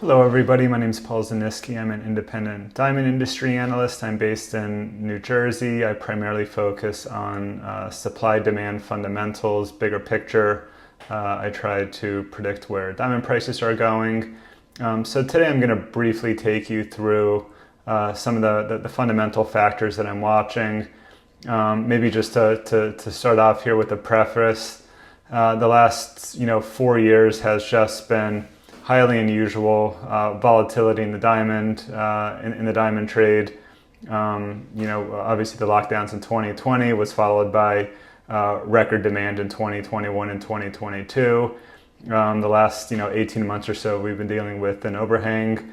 Hello everybody, my name is Paul Zimnisky. I'm an independent diamond industry analyst. I'm based in New Jersey. I primarily focus on supply-demand fundamentals, bigger picture. I try to predict where diamond prices are going. So today I'm going to briefly take you through some of the fundamental factors that I'm watching. Maybe just to start off here with a preface, the last 4 years has just been highly unusual volatility in the diamond in the diamond trade. Obviously the lockdowns in 2020 was followed by record demand in 2021 and 2022. The last 18 months or so we've been dealing with an overhang.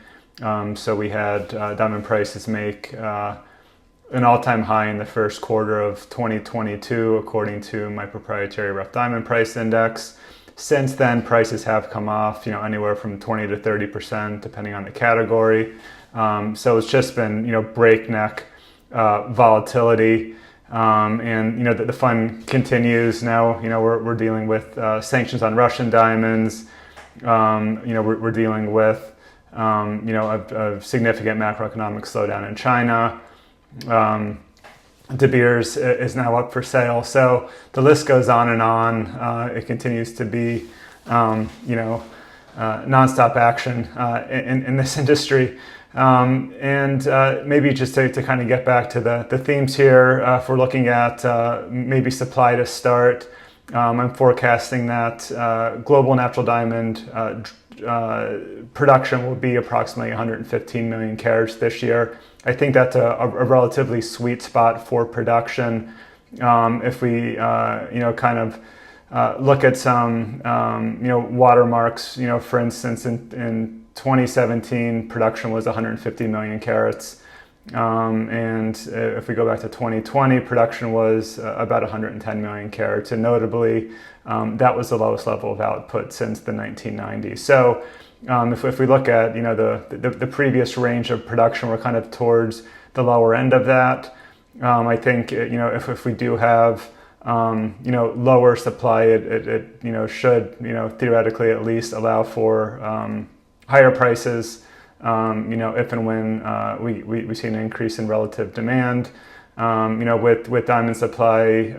So we had diamond prices make an all-time high in the first quarter of 2022 according to my proprietary rough diamond price index. Since then, prices have come off, anywhere from 20 to 30%, depending on the category. So it's just been, breakneck volatility, and the fun continues now. We're dealing with sanctions on Russian diamonds. We're dealing with, a significant macroeconomic slowdown in China. De Beers is now up for sale. So the list goes on and on. It continues to be, nonstop action in this industry. And maybe just to kind of get back to the themes here, if we're looking at maybe supply to start, I'm forecasting that global natural diamond production will be approximately 115 million carats this year. I think that's a relatively sweet spot for production. If we, look at some, watermarks, for instance, in 2017, production was 150 million carats. And if we go back to 2020, production was about 110 million carats. And notably, that was the lowest level of output since the 1990s. So if we look at the previous range of production, we're kind of towards the lower end of that. I think if we do have lower supply, it should theoretically at least allow for higher prices. If and when we see an increase in relative demand. With diamond supply,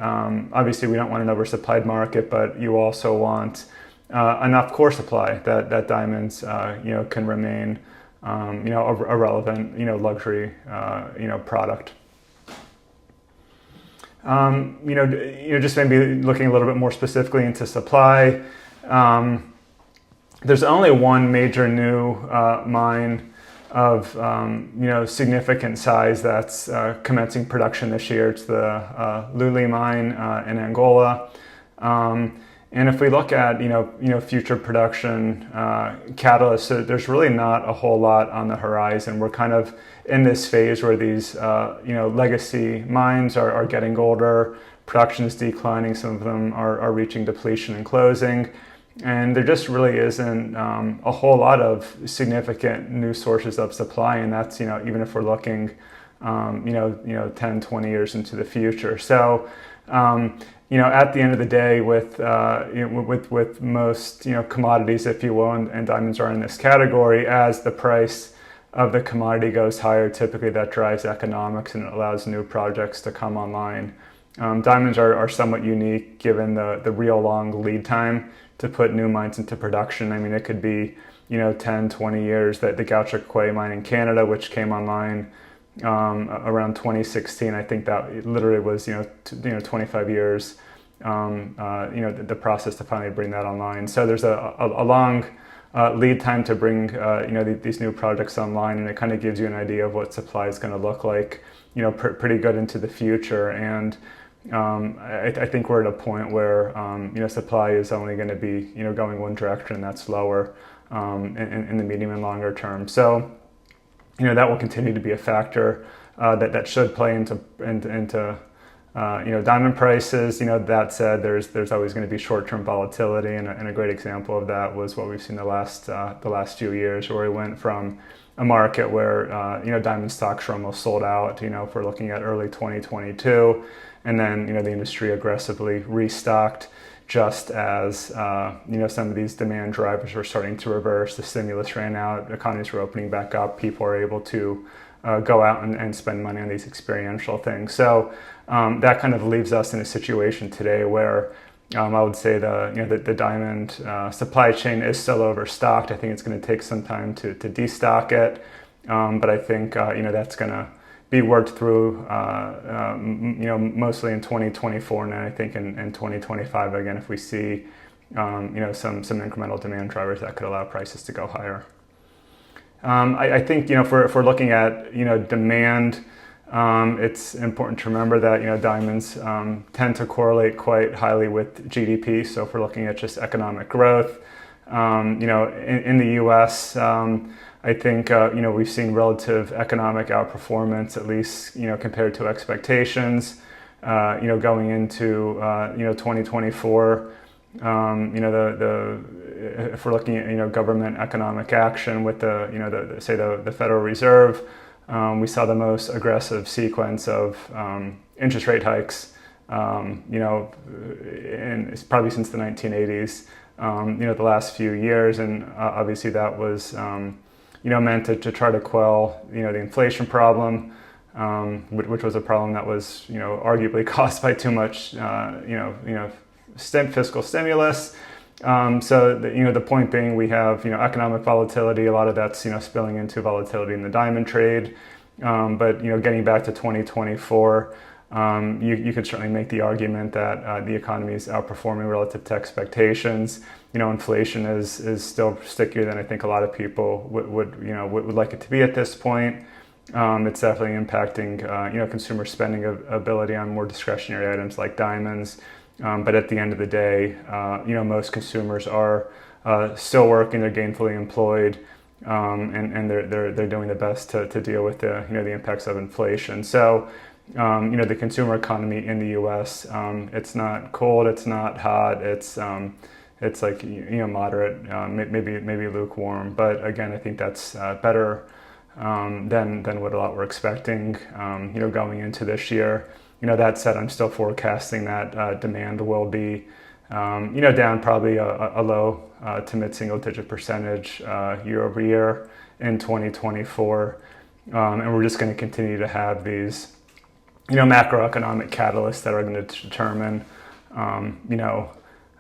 obviously we don't want an oversupplied market, but you also want enough core supply that diamonds can remain a relevant luxury product. Just maybe looking a little bit more specifically into supply. There's only one major new mine of significant size that's commencing production this year. It's the Luli mine in Angola. And if we look at future production catalysts, so there's really not a whole lot on the horizon. We're kind of in this phase where these legacy mines are getting older, production is declining, some of them are reaching depletion and closing, and there just really isn't a whole lot of significant new sources of supply, and that's even if we're looking 10, 20 years into the future. So at the end of the day, with most commodities, if you will, and diamonds are in this category, as the price of the commodity goes higher, typically that drives economics and it allows new projects to come online. Diamonds are somewhat unique given the real long lead time to put new mines into production. I mean, it could be 10, 20 years. That the Gahcho-Kué mine in Canada, which came online around 2016, I think that literally was 25 years the process to finally bring that online. So there's a long lead time to bring these new projects online, and it kind of gives you an idea of what supply is going to look like pretty good into the future. And I think we're at a point where supply is only going to be going one direction, and that's lower in the medium and longer term. So that will continue to be a factor that should play into diamond prices. That said, there's always going to be short-term volatility, and a great example of that was what we've seen the last few years, where we went from a market where diamond stocks are almost sold out. If we're looking at early 2022, and then the industry aggressively restocked just as some of these demand drivers were starting to reverse. The stimulus ran out, economies were opening back up, people are able to go out and spend money on these experiential things. So that kind of leaves us in a situation today where I would say the diamond supply chain is still overstocked. I think it's going to take some time to destock it, but I think that's going to be worked through mostly in 2024, and I think in 2025 again, if we see some incremental demand drivers that could allow prices to go higher. I think if we're looking at demand. It's important to remember that diamonds tend to correlate quite highly with GDP. So if we're looking at just economic growth, in the U.S., I think we've seen relative economic outperformance, at least compared to expectations. Going into 2024, if we're looking at government economic action with the Federal Reserve. We saw the most aggressive sequence of interest rate hikes, and it's probably since the 1980s, the last few years. And obviously that was, meant to try to quell, the inflation problem, which was a problem that was, arguably caused by too much, fiscal stimulus. So the point being, we have economic volatility. A lot of that's spilling into volatility in the diamond trade. But getting back to 2024, you could certainly make the argument that the economy is outperforming relative to expectations. Inflation is still stickier than I think a lot of people would like it to be at this point. It's definitely impacting consumer spending ability on more discretionary items like diamonds. But at the end of the day, most consumers are still working, they're gainfully employed, and they're doing the best to deal with the impacts of inflation. So the consumer economy in the U.S. It's not cold, it's not hot, it's like moderate, maybe lukewarm. But again, I think that's better than what a lot were expecting going into this year. That said, I'm still forecasting that demand will be, down probably a low to mid-single-digit percentage year over year in 2024, and we're just going to continue to have these, macroeconomic catalysts that are going to determine, a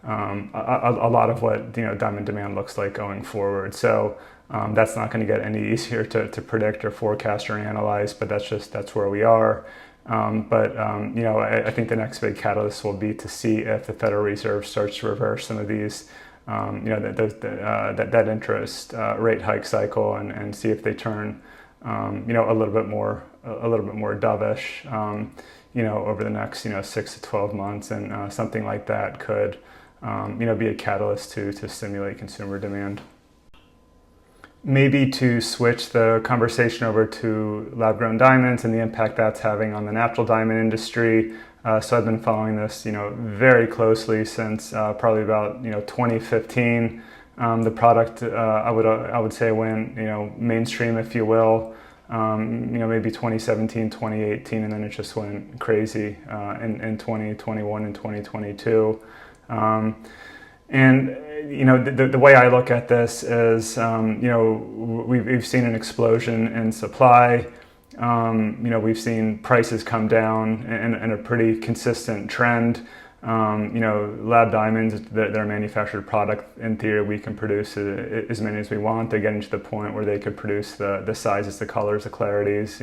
lot of what diamond demand looks like going forward. So that's not going to get any easier to predict or forecast or analyze, but that's where we are. I think the next big catalyst will be to see if the Federal Reserve starts to reverse some of these, that interest rate hike cycle, and see if they turn, a little bit more dovish, over the next 6 to 12 months, and something like that could, be a catalyst to stimulate consumer demand. Maybe to switch the conversation over to lab-grown diamonds and the impact that's having on the natural diamond industry. So I've been following this, very closely since probably about 2015. The product I would say went mainstream, if you will, maybe 2017, 2018, and then it just went crazy in 2021 and 2022. And the way I look at this is, we've seen an explosion in supply. We've seen prices come down in a pretty consistent trend. Lab diamonds, they're a manufactured product. In theory, we can produce as many as we want. They're getting to the point where they could produce the sizes, the colors, the clarities.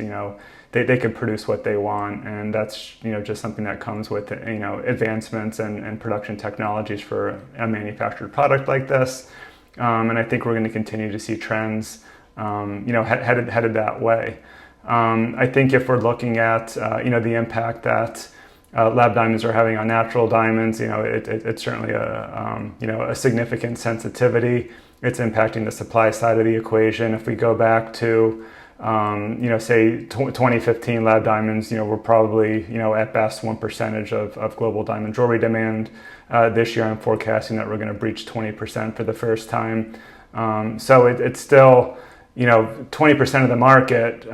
They could produce what they want, and that's just something that comes with advancements and production technologies for a manufactured product like this. And I think we're going to continue to see trends headed that way. I think if we're looking at the impact that lab diamonds are having on natural diamonds, it's certainly a significant sensitivity. It's impacting the supply side of the equation. If we go back to say 2015, lab diamonds, we're probably, at best 1% of global diamond jewelry demand. This year, I'm forecasting that we're going to breach 20% for the first time. So it's still, 20% of the market,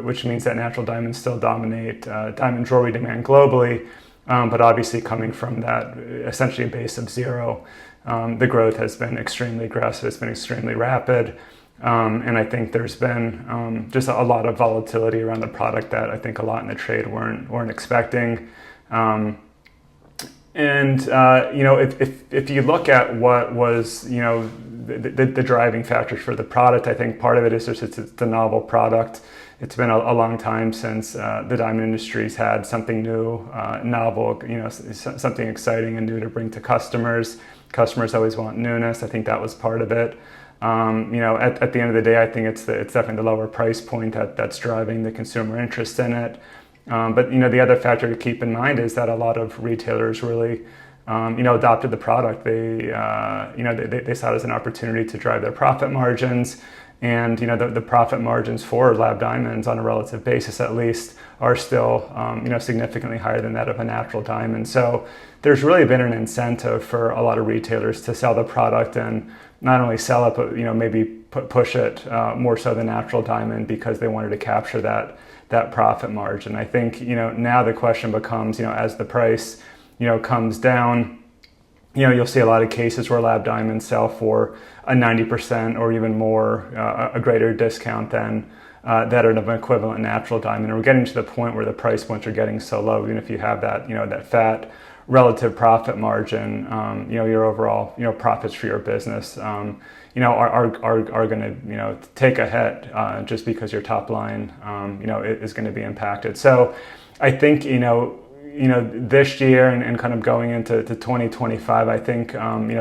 which means that natural diamonds still dominate diamond jewelry demand globally. But obviously coming from that essentially a base of zero, the growth has been extremely aggressive, it's been extremely rapid. And I think there's been just a lot of volatility around the product that I think a lot in the trade weren't expecting. If you look at what was, the driving factors for the product, I think part of it is just it's a novel product. It's been a long time since the diamond industry's had something new, novel, something exciting and new to bring to customers. Customers always want newness. I think that was part of it. At the end of the day, I think it's definitely the lower price point that's driving the consumer interest in it. But the other factor to keep in mind is that a lot of retailers really, adopted the product. They saw it as an opportunity to drive their profit margins, and the profit margins for lab diamonds on a relative basis, at least, are still significantly higher than that of a natural diamond. So there's really been an incentive for a lot of retailers to sell the product and not only sell it, but maybe push it more so than natural diamond because they wanted to capture that profit margin. I think now the question becomes, as the price comes down, you'll see a lot of cases where lab diamonds sell for a 90% or even more, a greater discount than that of an equivalent natural diamond. And we're getting to the point where the price points are getting so low, even if you have that that fat relative profit margin, your overall profits for your business are going to take a hit just because your top line is going to be impacted. So I think this year and kind of going into 2025, I think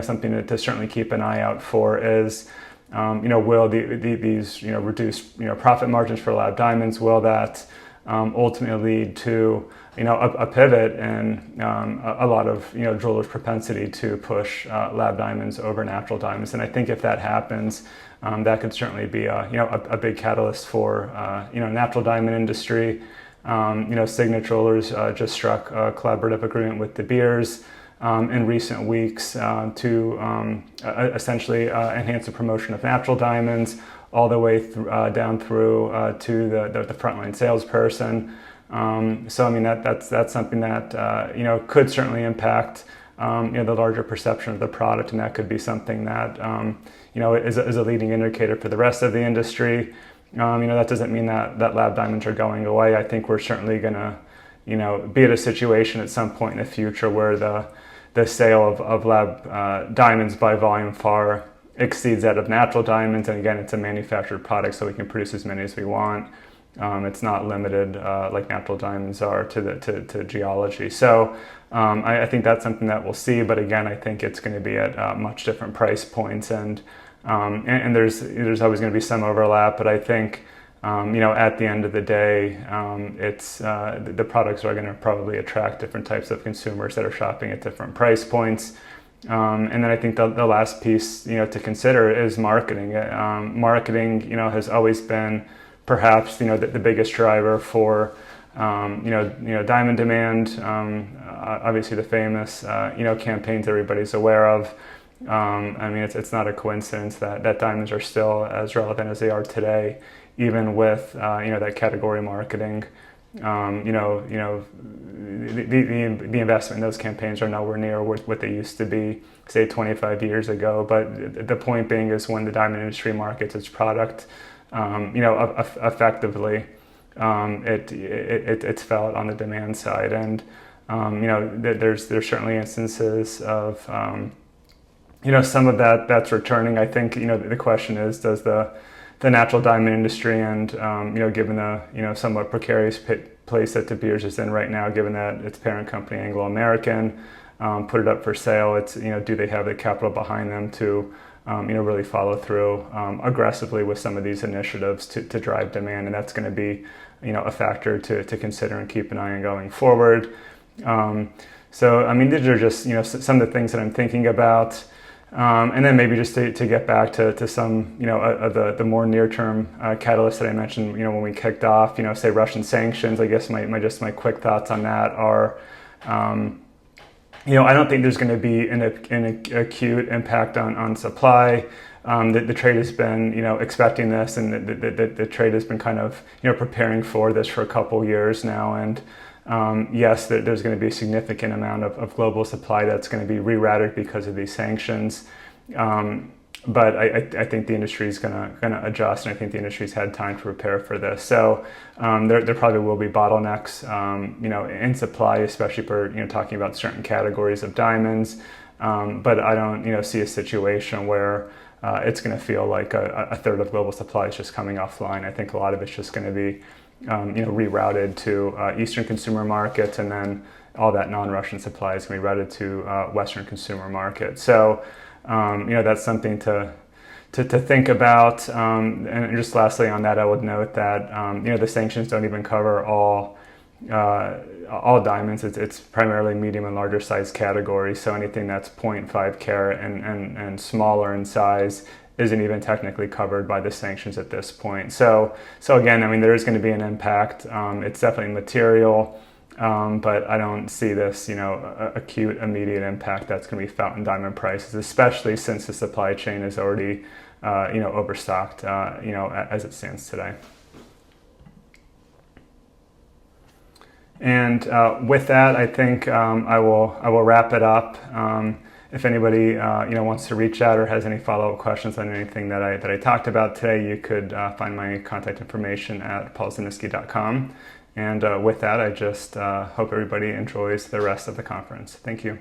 something to certainly keep an eye out for is will these reduced profit margins for lab diamonds, will that ultimately lead to a pivot and a lot of jewelers' propensity to push lab diamonds over natural diamonds. And I think if that happens, that could certainly be a big catalyst for natural diamond industry. Signet Jewelers just struck a collaborative agreement with De Beers in recent weeks to essentially enhance the promotion of natural diamonds all the way down through to the frontline salesperson. So I mean that's something that could certainly impact the larger perception of the product, and that could be something that is a leading indicator for the rest of the industry. That doesn't mean that lab diamonds are going away. I think we're certainly going to be at a situation at some point in the future where the sale of lab diamonds by volume far exceeds that of natural diamonds. And again, it's a manufactured product, so we can produce as many as we want. It's not limited like natural diamonds are to geology. So I think that's something that we'll see. But again, I think it's going to be at much different price points, and there's always going to be some overlap. But I think at the end of the day, it's the products are going to probably attract different types of consumers that are shopping at different price points. And then I think the last piece to consider is marketing. Marketing has always been perhaps the biggest driver for diamond demand. Obviously the famous campaigns everybody's aware of. I mean it's not a coincidence that diamonds are still as relevant as they are today, even with that category marketing. The investment in those campaigns are nowhere near what they used to be, say 25 years ago. But the point being is when the diamond industry markets its product effectively, it's felt on the demand side, and there's certainly instances of some of that's returning. I think the question is, does the natural diamond industry and given the somewhat precarious place that De Beers is in right now, given that its parent company Anglo American put it up for sale, it's do they have the capital behind them to really follow through aggressively with some of these initiatives to drive demand? And that's going to be a factor to consider and keep an eye on going forward. So I mean these are just some of the things that I'm thinking about. And then maybe just to get back to some of the more near-term catalysts that I mentioned when we kicked off, say Russian sanctions. I guess my quick thoughts on that are I don't think there's going to be an acute impact on supply. The trade has been expecting this, and the trade has been kind of preparing for this for a couple years now, and yes, there's going to be a significant amount of global supply that's going to be rerouted because of these sanctions. But I think the industry is going to adjust, and I think the industry's had time to prepare for this. So there probably will be bottlenecks, in supply, especially for talking about certain categories of diamonds. But I don't see a situation where it's going to feel like a third of global supply is just coming offline. I think a lot of it's just going to be rerouted to Eastern consumer markets, and then all that non-Russian supply is going to be routed to Western consumer markets. So that's something to think about. And just lastly on that, I would note that the sanctions don't even cover all diamonds. It's primarily medium and larger size categories. So anything that's 0.5 carat and smaller in size isn't even technically covered by the sanctions at this point. So again, there is going to be an impact. It's definitely material. But I don't see this, acute, immediate impact that's going to be felt in diamond prices, especially since the supply chain is already, overstocked, as it stands today. And with that, I think I will wrap it up. If anybody wants to reach out or has any follow-up questions on anything that I talked about today, you could find my contact information at paulzimnisky.com. And with that, I just hope everybody enjoys the rest of the conference. Thank you.